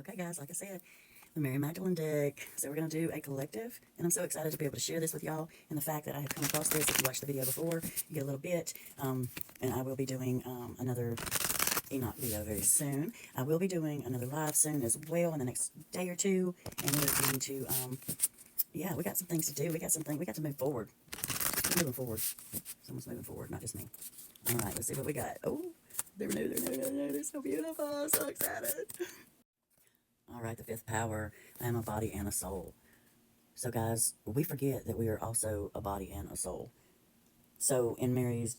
Okay, guys, like I said, the Mary Magdalene deck. So we're going to do a collective, and I'm so excited to be able to share this with y'all, and the fact that I have come across this. If you watched the video before, you get a little bit, and I will be doing another Enoch video very soon. I will be doing another live soon as well in the next day or two, and we're going to, yeah, we got some things to do. We got to move forward. We're moving forward. Someone's moving forward, not just me. All right, let's see what we got. Oh, they're new. They're so beautiful. So excited. All right, the fifth power. I am a body and a soul. So, guys, we forget that we are also a body and a soul. So, in Mary's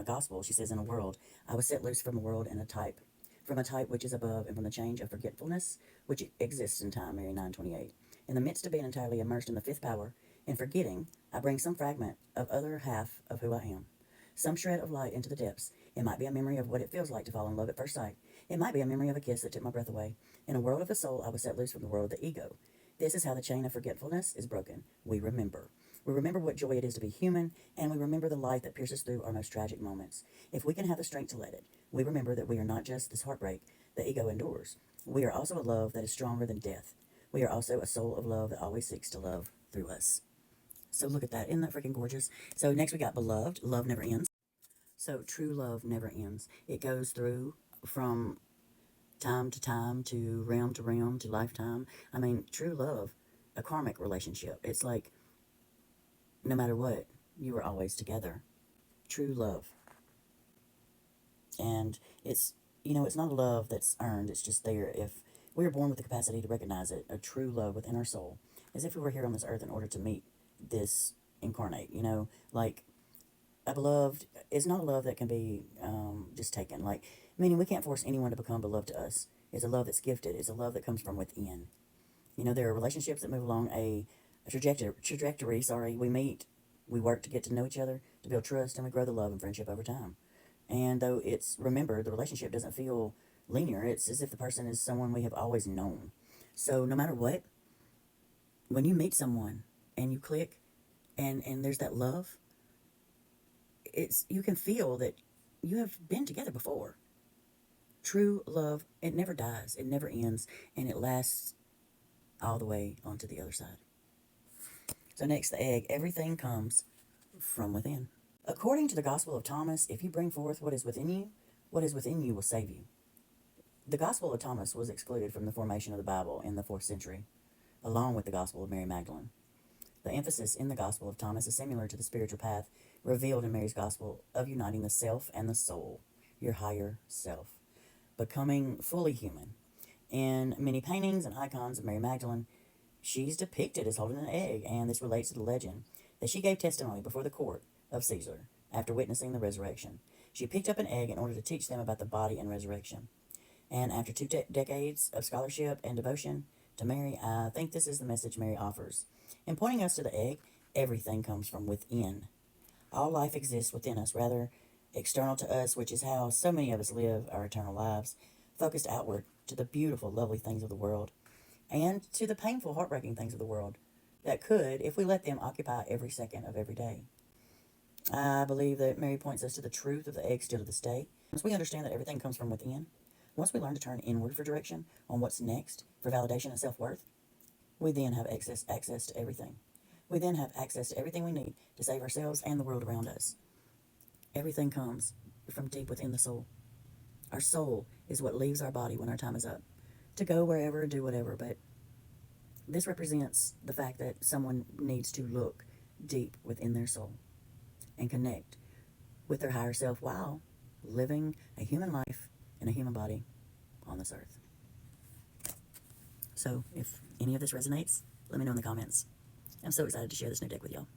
gospel, she says, in a world, I was set loose from a world and a type, from a type which is above, and from the change of forgetfulness which exists in time, Mary 9:28. In the midst of being entirely immersed in the fifth power, in forgetting, I bring some fragment of other half of who I am. Some shred of light into the depths. It might be a memory of what it feels like to fall in love at first sight. It might be a memory of a kiss that took my breath away. In a world of the soul, I was set loose from the world of the ego. This is how the chain of forgetfulness is broken. We remember. We remember what joy it is to be human, and we remember the light that pierces through our most tragic moments. If we can have the strength to let it, we remember that we are not just this heartbreak the ego endures. We are also a love that is stronger than death. We are also a soul of love that always seeks to love through us. So look at that. Isn't that freaking gorgeous? So next we got beloved. Love never ends. So true love never ends. It goes through from time to realm to lifetime. I mean, true love, a karmic relationship. It's like no matter what, you are always together. True love. And it's, it's not a love that's earned. It's just there. If we are born with the capacity to recognize it, a true love within our soul, as if we were here on this earth in order to meet this incarnate, like a beloved is not a love that can be just taken. Like, meaning we can't force anyone to become beloved to us. It's a love that's gifted. It's a love that comes from within. There are relationships that move along a trajectory. We meet, we work to get to know each other, to build trust, and we grow the love and friendship over time. And though remember, the relationship doesn't feel linear. It's as if the person is someone we have always known. So no matter what, when you meet someone and you click and there's that love, you can feel that you have been together before. True love, it never dies, it never ends, and it lasts all the way onto the other side. So next, the egg. Everything comes from within. According to the Gospel of Thomas, if you bring forth what is within you will save you. The Gospel of Thomas was excluded from the formation of the Bible in the 4th century, along with the Gospel of Mary Magdalene. The emphasis in the Gospel of Thomas is similar to the spiritual path revealed in Mary's Gospel of uniting the self and the soul, your higher self, becoming fully human. In many paintings and icons of Mary Magdalene, she's depicted as holding an egg, and this relates to the legend that she gave testimony before the court of Caesar after witnessing the resurrection. She picked up an egg in order to teach them about the body and resurrection. And after 2 decades of scholarship and devotion to Mary, I think this is the message Mary offers. In pointing us to the egg, everything comes from within. All life exists within us, rather external to us, which is how so many of us live our eternal lives, focused outward to the beautiful, lovely things of the world, and to the painful, heartbreaking things of the world that could, if we let them, occupy every second of every day. I believe that Mary points us to the truth of the egg still to this day. Once we understand that everything comes from within, once we learn to turn inward for direction on what's next, for validation and self-worth, we then have access to everything. We then have access to everything we need to save ourselves and the world around us. Everything comes from deep within the soul. Our soul is what leaves our body when our time is up, to go wherever, do whatever, but this represents the fact that someone needs to look deep within their soul and connect with their higher self while living a human life in a human body on this earth. So if any of this resonates, let me know in the comments. I'm so excited to share this new deck with y'all.